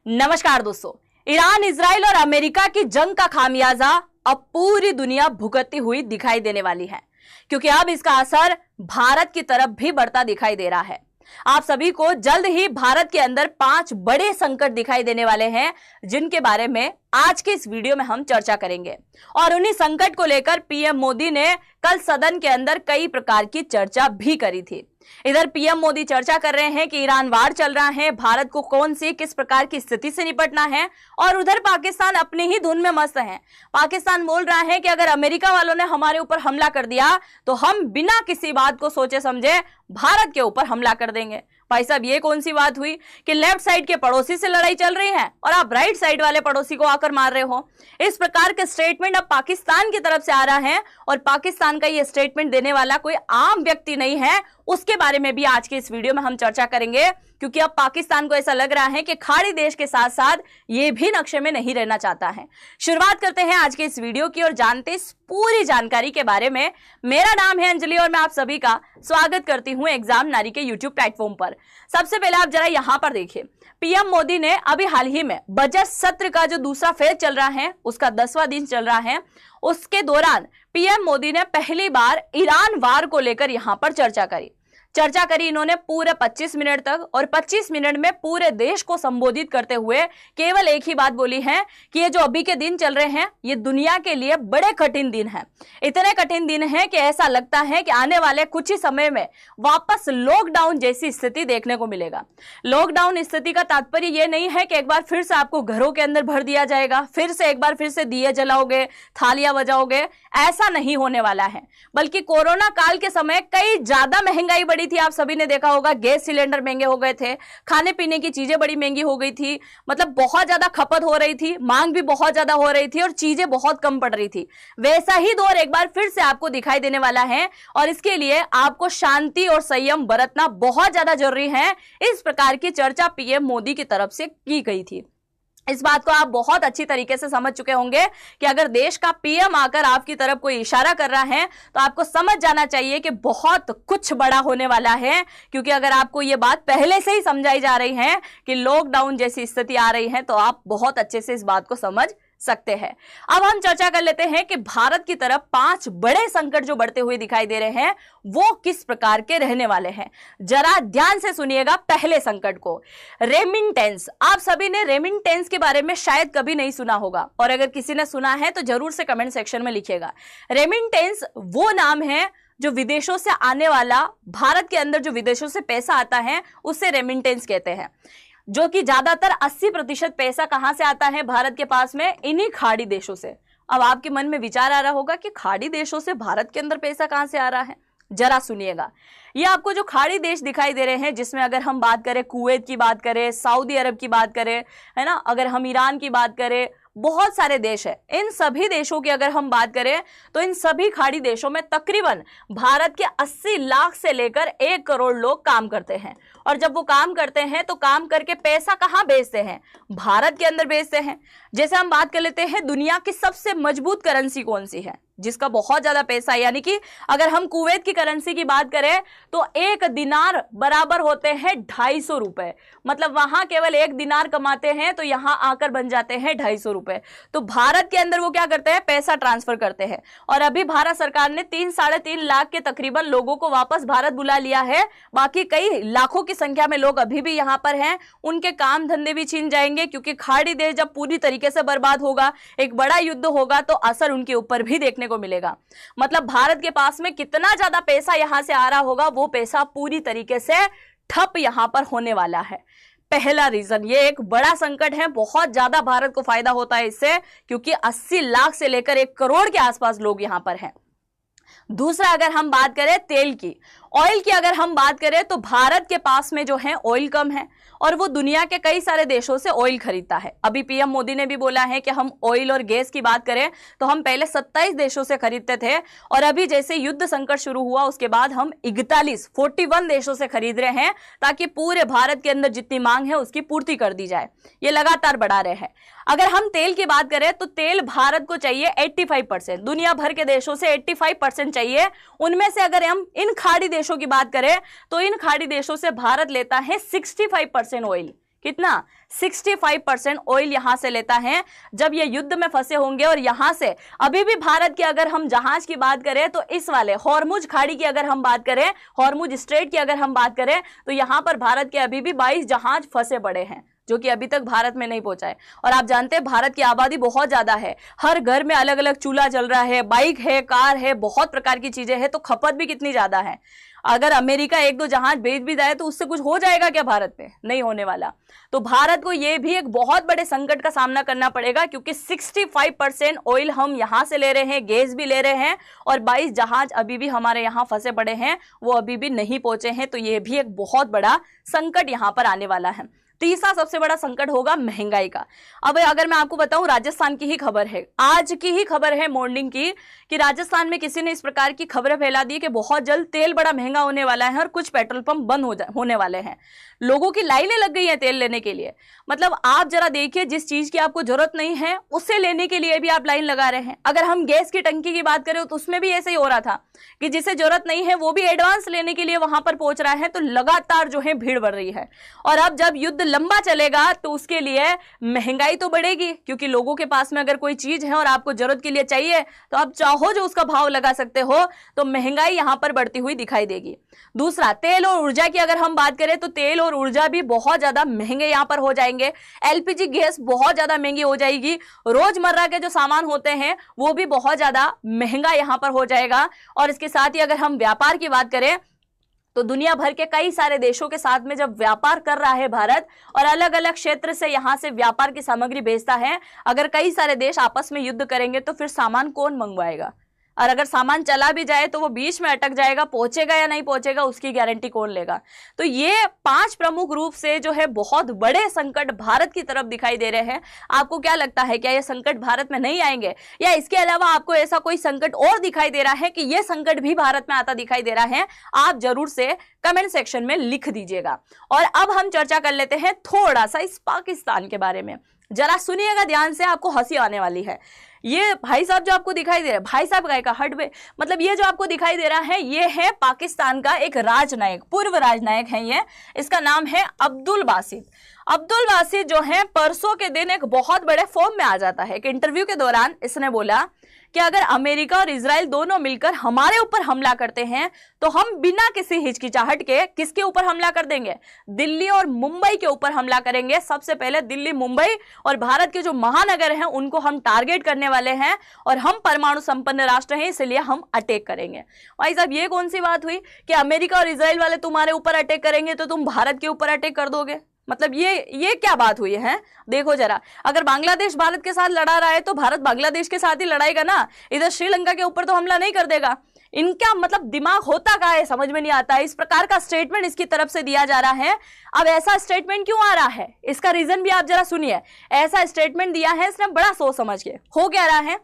नमस्कार दोस्तों। Iran, Israel और अमेरिका की जंग का खामियाजा अब पूरी दुनिया भुगतती हुई दिखाई देने वाली है, क्योंकि अब इसका असर भारत की तरफ भी बढ़ता दिखाई दे रहा है। आप सभी को जल्द ही भारत के अंदर 5 बड़े संकट दिखाई देने वाले हैं, जिनके बारे में आज के इस वीडियो में हम चर्चा करेंगे। और उन्हीं संकट को लेकर पीएम मोदी ने कल सदन के अंदर कई प्रकार की चर्चा भी करी थी। इधर पीएम मोदी चर्चा कर रहे हैं कि ईरान वार चल रहा है, भारत को कौन सी किस प्रकार की स्थिति से निपटना है, और उधर पाकिस्तान अपनी ही धुन में मस्त है। पाकिस्तान बोल रहा है कि अगर अमेरिका वालों ने हमारे ऊपर हमला कर दिया तो हम बिना किसी बात को सोचे समझे भारत के ऊपर हमला कर देंगे। भाई साहब, ये कौन सी बात हुई कि लेफ्ट साइड के पड़ोसी से लड़ाई चल रही है और आप राइट साइड वाले पड़ोसी को आकर मार रहे हो। इस प्रकार के स्टेटमेंट अब पाकिस्तान की तरफ से आ रहा है, और पाकिस्तान का ये स्टेटमेंट देने वाला कोई आम व्यक्ति नहीं है। उसके बारे में भी आज के इस वीडियो में हम चर्चा करेंगे, क्योंकि अब पाकिस्तान को ऐसा लग रहा है कि खाड़ी देश के साथ साथ ये भी नक्शे में नहीं रहना चाहता है। शुरुआत करते हैं आज के इस वीडियो की और जानते इस पूरी जानकारी के बारे में। मेरा नाम है अंजलि और मैं आप सभी का स्वागत करती हूं एग्जाम नारी के यूट्यूब प्लेटफॉर्म पर। सबसे पहले आप जरा यहां पर देखिए, पीएम मोदी ने अभी हाल ही में बजट सत्र का जो दूसरा फेज चल रहा है, उसका 10वां दिन चल रहा है, उसके दौरान पीएम मोदी ने पहली बार ईरान वार को लेकर यहां पर चर्चा करी इन्होंने पूरे 25 मिनट तक, और 25 मिनट में पूरे देश को संबोधित करते हुए केवल एक ही बात बोली है कि ये जो अभी के दिन चल रहे हैं ये दुनिया के लिए बड़े कठिन दिन हैं। इतने कठिन दिन हैं कि ऐसा लगता है कि आने वाले कुछ ही समय में वापस लॉकडाउन जैसी स्थिति देखने को मिलेगा। लॉकडाउन स्थिति का तात्पर्य ये नहीं है कि एक बार फिर से आपको घरों के अंदर भर दिया जाएगा, एक बार फिर से दिए जलाओगे, थालियां बजाओगे, ऐसा नहीं होने वाला है। बल्कि कोरोना काल के समय कई ज्यादा महंगाई बढ़ी थी। आप सभी ने देखा होगा, गैस सिलेंडर महंगे हो गए थे, खाने पीने की चीजें बड़ी महंगी हो गई थी, मतलब बहुत ज्यादा खपत हो रही थी, मांग भी बहुत ज्यादा हो रही थी और चीजें बहुत कम पड़ रही थी। वैसा ही दौर एक बार फिर से आपको दिखाई देने वाला है, और इसके लिए आपको शांति और संयम बरतना बहुत ज्यादा जरूरी है। इस प्रकार की चर्चा पीएम मोदी की तरफ से की गई थी। इस बात को आप बहुत अच्छी तरीके से समझ चुके होंगे कि अगर देश का पीएम आकर आपकी तरफ कोई इशारा कर रहा है तो आपको समझ जाना चाहिए कि बहुत कुछ बड़ा होने वाला है, क्योंकि अगर आपको ये बात पहले से ही समझाई जा रही है कि लॉकडाउन जैसी स्थिति आ रही है तो आप बहुत अच्छे से इस बात को समझ सकते हैं। अब हम चर्चा कर लेते हैं कि भारत की तरफ 5 बड़े संकट जो बढ़ते हुए दिखाई दे रहे हैं वो किस प्रकार के रहने वाले हैं। जरा ध्यान से सुनिएगा पहले संकट को, रेमिटेंस। आप सभी ने रेमिटेंस के बारे में शायद कभी नहीं सुना होगा, और अगर किसी ने सुना है तो जरूर से कमेंट सेक्शन में लिखिएगा। रेमिटेंस वो नाम है जो विदेशों से आने वाला, भारत के अंदर जो विदेशों से पैसा आता है उसे रेमिटेंस कहते हैं। जो कि ज्यादातर 80% पैसा कहां से आता है भारत के पास में, इन्हीं खाड़ी देशों से। अब आपके मन में विचार आ रहा होगा कि खाड़ी देशों से भारत के अंदर पैसा कहां से आ रहा है। जरा सुनिएगा, ये आपको जो खाड़ी देश दिखाई दे रहे हैं, जिसमें अगर हम बात करें कुवैत की बात करें, सऊदी अरब की बात करें, है ना, अगर हम ईरान की बात करें, बहुत सारे देश है। इन सभी देशों की अगर हम बात करें तो इन सभी खाड़ी देशों में तकरीबन भारत के 80 लाख से लेकर 1 करोड़ लोग काम करते हैं। और जब वो काम करते हैं तो काम करके पैसा कहां भेजते हैं, भारत के अंदर भेजते हैं। जैसे हम बात कर लेते हैं दुनिया की सबसे मजबूत करेंसी कौन सी है, जिसका बहुत ज्यादा पैसा है, यानी कि अगर हम कुवैत की करेंसी की बात करें तो 1 दिनार बराबर होते हैं 250 रुपए। मतलब वहां केवल 1 दिनार कमाते हैं तो यहां आकर बन जाते हैं 250 रुपए। तो भारत के अंदर वो क्या करते हैं, पैसा ट्रांसफर करते हैं। और अभी भारत सरकार ने 3-3.5 लाख के तकरीबन लोगों को वापस भारत बुला लिया है। बाकी कई लाखों की संख्या में लोग अभी भी यहां पर हैं, उनके काम धंधे भी छीन जाएंगे, क्योंकि खाड़ी देश जब पूरी तरीके से बर्बाद होगा, एक बड़ा युद्ध होगा, तो असर उनके ऊपर भी देखने को मिलेगा। मतलब भारत के पास में कितना ज्यादा पैसा यहां से आ रहा होगा, वो पैसा पूरी तरीके से ठप यहां पर होने वाला है। पहला रीजन, ये एक बड़ा संकट है, बहुत ज्यादा भारत को फायदा होता है इससे, क्योंकि 80 लाख से लेकर 1 करोड़ के आसपास लोग यहां पर हैं। दूसरा, अगर हम बात करें तेल की, ऑयल की अगर हम बात करें तो भारत के पास में जो है ऑयल कम है, और वो दुनिया के कई सारे देशों से ऑयल खरीदता है। अभी पीएम मोदी ने भी बोला है कि हम ऑयल और गैस की बात करें तो हम पहले 27 देशों से खरीदते थे, और अभी जैसे युद्ध संकट शुरू हुआ उसके बाद हम 41 देशों से खरीद रहे हैं, ताकि पूरे भारत के अंदर जितनी मांग है उसकी पूर्ति कर दी जाए। ये लगातार बढ़ा रहे हैं। अगर हम तेल की बात करें तो तेल भारत को चाहिए 85%, दुनिया भर के देशों से 85% चाहिए। उनमें से अगर हम इन खाड़ी देशों की बात करें तो इन खाड़ी देशों से भारत लेता है 65% ऑयल। कितना 65% ऑयल यहां से लेता है। जब ये युद्ध में फंसे होंगे और यहां से अभी भी भारत की अगर हम जहाज की बात करें तो इस वाले हॉर्मुज खाड़ी की अगर हम बात करें, हॉर्मुज स्ट्रेट की अगर हम बात करें तो यहां पर भारत के अभी भी 22 जहाज फंसे पड़े हैं जो कि अभी तक भारत में नहीं पहुंचा है। और आप जानते हैं भारत की आबादी बहुत ज्यादा है, हर घर में अलग अलग चूल्हा चल रहा है, बाइक है, कार है, बहुत प्रकार की चीजें हैं, तो खपत भी कितनी ज्यादा है। अगर अमेरिका एक दो जहाज भेज भी जाए तो उससे कुछ हो जाएगा क्या भारत में? नहीं होने वाला। तो भारत को यह भी एक बहुत बड़े संकट का सामना करना पड़ेगा क्योंकि 65% ऑयल हम यहां से ले रहे हैं, गैस भी ले रहे हैं, और 22 जहाज अभी भी हमारे यहां फंसे पड़े हैं, वो अभी भी नहीं पहुंचे हैं। तो यह भी एक बहुत बड़ा संकट यहां पर आने वाला है। तीसरा सबसे बड़ा संकट होगा महंगाई का। अब अगर मैं आपको बताऊं, राजस्थान की ही खबर है, आज की ही खबर है मॉर्निंग की, कि राजस्थान में किसी ने इस प्रकार की खबरें फैला दी कि बहुत जल्द तेल बड़ा महंगा होने वाला है और कुछ पेट्रोल पंप बंद होने वाले हैं। लोगों की लाइनें लग गई हैं तेल लेने के लिए। मतलब आप जरा देखिए, जिस चीज की आपको जरूरत नहीं है उसे लेने के लिए भी आप लाइन लगा रहे हैं। अगर हम गैस की टंकी की बात करें तो उसमें भी ऐसे ही हो रहा था कि जिसे जरूरत नहीं है वो भी एडवांस लेने के लिए वहां पर पहुंच रहा है। तो लगातार जो है भीड़ बढ़ रही है। और अब जब युद्ध लंबा चलेगा तो उसके लिए महंगाई तो बढ़ेगी, क्योंकि लोगों के पास में अगर कोई चीज है और आपको जरूरत के लिए चाहिए तो आप चाहो जो उसका भाव लगा सकते हो। तो महंगाई यहां पर बढ़ती हुई दिखाई देगी। दूसरा, तेल और ऊर्जा की अगर हम बात करें तो तेल और ऊर्जा भी बहुत ज्यादा महंगे यहां पर हो जाएंगे। एलपीजी गैस बहुत ज्यादा महंगी हो जाएगी। रोजमर्रा के जो सामान होते हैं वो भी बहुत ज्यादा महंगा यहां पर हो जाएगा। और इसके साथ ही अगर हम व्यापार की बात करें तो दुनिया भर के कई सारे देशों के साथ में जब व्यापार कर रहा है भारत और अलग अलग क्षेत्र से यहां से व्यापार की सामग्री भेजता है, अगर कई सारे देश आपस में युद्ध करेंगे तो फिर सामान कौन मंगवाएगा? और अगर सामान चला भी जाए तो वो बीच में अटक जाएगा, पहुंचेगा या नहीं पहुंचेगा उसकी गारंटी कौन लेगा? तो ये 5 प्रमुख रूप से जो है बहुत बड़े संकट भारत की तरफ दिखाई दे रहे हैं। आपको क्या लगता है, क्या ये संकट भारत में नहीं आएंगे, या इसके अलावा आपको ऐसा कोई संकट और दिखाई दे रहा है कि ये संकट भी भारत में आता दिखाई दे रहा है? आप जरूर से कमेंट सेक्शन में लिख दीजिएगा। और अब हम चर्चा कर लेते हैं थोड़ा सा इस पाकिस्तान के बारे में। जरा सुनिएगा ध्यान से, आपको हंसी आने वाली है। ये भाई साहब जो आपको दिखाई दे रहा है, भाई साहब गाय का हटवे, मतलब ये जो आपको दिखाई दे रहा है ये है पाकिस्तान का एक राजनायक, पूर्व राजनायक है ये। इसका नाम है अब्दुल बासित। अब्दुल बासित जो है परसों के दिन एक बहुत बड़े फॉर्म में आ जाता है। एक इंटरव्यू के दौरान इसने बोला कि अगर अमेरिका और इजराइल दोनों मिलकर हमारे ऊपर हमला करते हैं तो हम बिना किसी हिचकिचाहट के किसके ऊपर हमला कर देंगे? दिल्ली और मुंबई के ऊपर हमला करेंगे। सबसे पहले दिल्ली, मुंबई और भारत के जो महानगर हैं उनको हम टारगेट करने वाले हैं, और हम परमाणु संपन्न राष्ट्र हैं इसलिए हम अटैक करेंगे। भाई साहब, ये कौन सी बात हुई कि अमेरिका और इजराइल वाले तुम्हारे ऊपर अटैक करेंगे तो तुम भारत के ऊपर अटैक कर दोगे? मतलब ये क्या बात हुई है? देखो जरा, अगर बांग्लादेश भारत के साथ लड़ा रहा है तो भारत बांग्लादेश के साथ ही लड़ाएगा ना, इधर श्रीलंका के ऊपर तो हमला नहीं कर देगा। इनका मतलब दिमाग होता क्या है समझ में नहीं आता है। इस प्रकार का स्टेटमेंट इसकी तरफ से दिया जा रहा है। अब ऐसा स्टेटमेंट क्यों आ रहा है, इसका रीजन भी आप जरा सुनिए। ऐसा स्टेटमेंट दिया है इसने बड़ा सोच समझ के। हो क्या रहा है,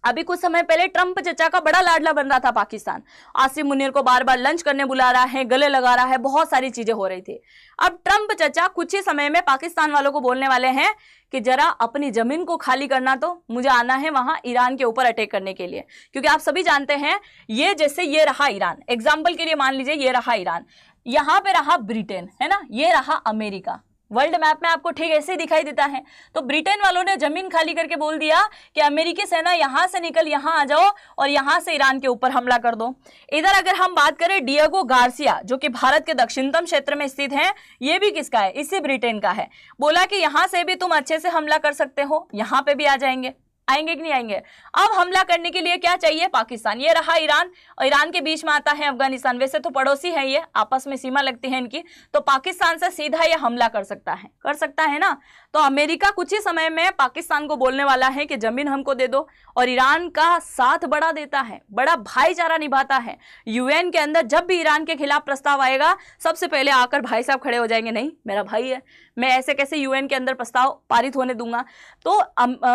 अभी कुछ समय पहले ट्रंप चचा का बड़ा लाडला बन रहा था पाकिस्तान। आसिम मुनीर को बार बार लंच करने बुला रहा है, गले लगा रहा है, बहुत सारी चीजें हो रही थी। अब ट्रंप चचा कुछ ही समय में पाकिस्तान वालों को बोलने वाले हैं कि जरा अपनी जमीन को खाली करना, तो मुझे आना है वहां ईरान के ऊपर अटैक करने के लिए। क्योंकि आप सभी जानते हैं, ये जैसे ये रहा ईरान, एग्जाम्पल के लिए मान लीजिए ये रहा ईरान, यहां पे रहा ब्रिटेन, है ना, ये रहा अमेरिका। वर्ल्ड मैप में आपको ठीक ऐसे ही दिखाई देता है। तो ब्रिटेन वालों ने जमीन खाली करके बोल दिया कि अमेरिकी सेना यहां से निकल यहां आ जाओ और यहां से ईरान के ऊपर हमला कर दो। इधर अगर हम बात करें डिएगो गार्सिया जो कि भारत के दक्षिणतम क्षेत्र में स्थित है, ये भी किसका है? इसी ब्रिटेन का है। बोला कि यहां से भी तुम अच्छे से हमला कर सकते हो, यहां पे भी आ जाएंगे। आएंगे कि नहीं आएंगे? अब हमला करने के लिए क्या चाहिए? पाकिस्तान। ये रहा ईरान, और ईरान के बीच में आता है अफगानिस्तान। वैसे तो पड़ोसी है, ये आपस में सीमा लगती है इनकी, तो पाकिस्तान से सीधा ये हमला कर सकता है ना। तो अमेरिका कुछ ही समय में पाकिस्तान को बोलने वाला है कि जमीन हमको दे दो, और ईरान का साथ बड़ा देता है, बड़ा भाईचारा निभाता है। यूएन के अंदर जब भी ईरान के खिलाफ प्रस्ताव आएगा सबसे पहले आकर भाई साहब खड़े हो जाएंगे, नहीं मेरा भाई है, मैं ऐसे कैसे यूएन के अंदर प्रस्ताव पारित होने दूंगा। तो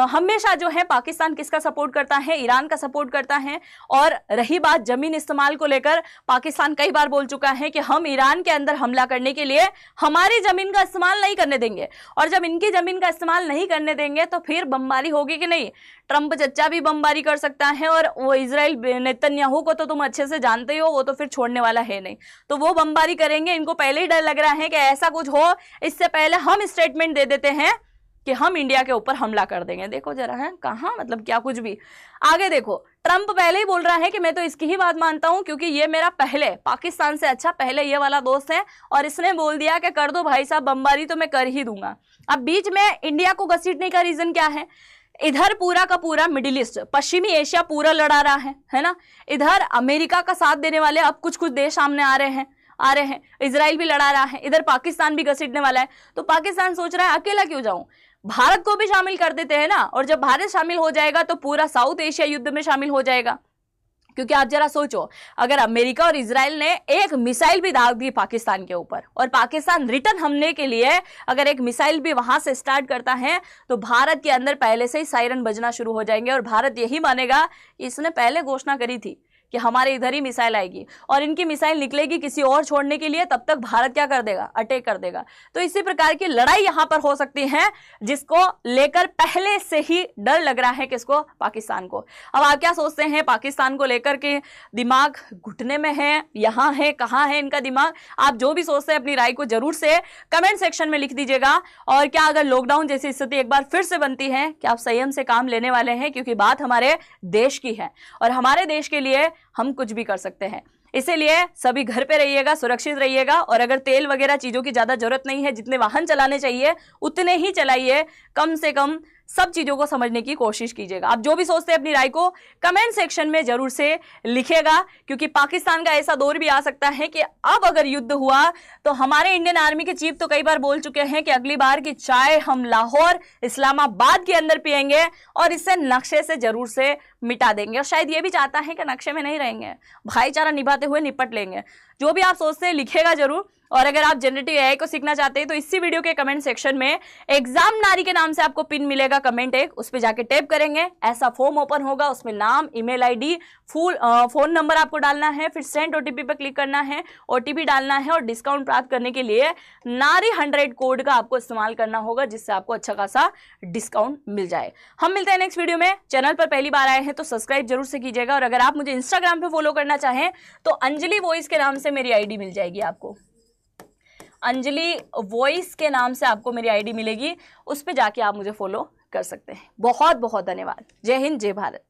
हमेशा जो है हैं पाकिस्तान किसका सपोर्ट करता है, ईरान का सपोर्ट करता है। और रही बात जमीन इस्तेमाल को लेकर, पाकिस्तान कई बार बोल चुका है कि हम ईरान के अंदर हमला करने के लिए हमारी जमीन का इस्तेमाल नहीं करने देंगे, और जब इनकी जमीन का इस्तेमाल नहीं करने देंगे तो फिर बमबारी होगी कि नहीं। ट्रंप चच्चा भी बमबारी कर सकता है, और वो इजराइल नेतन्याहू को तो तुम अच्छे से जानते ही हो, वो तो फिर छोड़ने वाला है नहीं, तो वो बमबारी करेंगे। इनको पहले ही डर लग रहा है कि ऐसा कुछ हो, इससे पहले हम स्टेटमेंट दे देते हैं कि हम इंडिया के ऊपर हमला कर देंगे। देखो जरा है कहाँ, मतलब क्या कुछ भी। आगे देखो, ट्रंप पहले ही बोल रहा है कि मैं तो इसकी ही बात मानता हूं क्योंकि ये मेरा पहले पाकिस्तान से अच्छा पहले ये वाला दोस्त है, और इसने बोल दिया कि कर दो भाई साहब बमबारी, तो मैं कर ही दूंगा। अब बीच में इंडिया को घसीटने का रीजन क्या है? इधर पूरा का पूरा मिडिल ईस्ट, पश्चिमी एशिया पूरा लड़ा रहा है ना। इधर अमेरिका का साथ देने वाले अब कुछ कुछ देश सामने आ रहे हैं, इजराइल भी लड़ा रहा है, इधर पाकिस्तान भी घसीटने वाला है। तो पाकिस्तान सोच रहा है अकेला क्यों जाऊं, भारत को भी शामिल कर देते हैं ना, और जब भारत शामिल हो जाएगा तो पूरा साउथ एशिया युद्ध में शामिल हो जाएगा। क्योंकि आप जरा सोचो, अगर अमेरिका और इजराइल ने एक मिसाइल भी दाग दी पाकिस्तान के ऊपर, और पाकिस्तान रिटर्न हमले के लिए अगर एक मिसाइल भी वहां से स्टार्ट करता है, तो भारत के अंदर पहले से ही सायरन बजना शुरू हो जाएंगे, और भारत यही मानेगा इसने पहले घोषणा करी थी कि हमारे इधर ही मिसाइल आएगी, और इनकी मिसाइल निकलेगी किसी और छोड़ने के लिए, तब तक भारत क्या कर देगा, अटैक कर देगा। तो इसी प्रकार की लड़ाई यहां पर हो सकती है, जिसको लेकर पहले से ही डर लग रहा है किसको, पाकिस्तान को। अब आप क्या सोचते हैं, पाकिस्तान को लेकर के दिमाग घुटने में है, यहां है, कहां है इनका दिमाग? आप जो भी सोचते हैं अपनी राय को जरूर से कमेंट सेक्शन में लिख दीजिएगा। और क्या अगर लॉकडाउन जैसी स्थिति एक बार फिर से बनती है, क्या आप संयम से काम लेने वाले हैं? क्योंकि बात हमारे देश की है, और हमारे देश के लिए हम कुछ भी कर सकते हैं। इसीलिए सभी घर पे रहिएगा, सुरक्षित रहिएगा, और अगर तेल वगैरह चीजों की ज्यादा जरूरत नहीं है, जितने वाहन चलाने चाहिए उतने ही चलाइए, कम से कम सब चीजों को समझने की कोशिश कीजिएगा। आप जो भी सोचते हैं अपनी राय को कमेंट सेक्शन में जरूर से लिखिएगा, क्योंकि पाकिस्तान का ऐसा दौर भी आ सकता है कि अब अगर युद्ध हुआ तो हमारे इंडियन आर्मी के चीफ तो कई बार बोल चुके हैं कि अगली बार की चाय हम लाहौर इस्लामाबाद के अंदर पिएंगे, और इसे नक्शे से जरूर से मिटा देंगे। और शायद ये भी चाहता है कि नक्शे में नहीं रहेंगे, भाईचारा निभाते हुए निपट लेंगे। जो भी आप सोचते हैं लिखिएगा जरूर। और अगर आप जनरेटिव एआई को सीखना चाहते हैं तो इसी वीडियो के कमेंट सेक्शन में एग्जाम नारी के नाम से आपको पिन मिलेगा कमेंट एक, उस पर जाके टैप करेंगे, ऐसा फॉर्म ओपन होगा, उसमें नाम, email ID, full phone number आपको डालना है, फिर सेंड ओटीपी पर क्लिक करना है, ओटीपी डालना है, और डिस्काउंट प्राप्त करने के लिए नारी 100 कोड का आपको इस्तेमाल करना होगा, जिससे आपको अच्छा खासा डिस्काउंट मिल जाए। हम मिलते हैं नेक्स्ट वीडियो में। चैनल पर पहली बार आए हैं तो सब्सक्राइब जरूर से कीजिएगा, और अगर आप मुझे इंस्टाग्राम पे फॉलो करना चाहें तो अंजलि वॉइस के नाम से मेरी आईडी मिल जाएगी आपको, अंजलि वॉइस के नाम से आपको मेरी आईडी मिलेगी, उस पर जाके आप मुझे फॉलो कर सकते हैं। बहुत बहुत धन्यवाद। जय हिंद, जय भारत।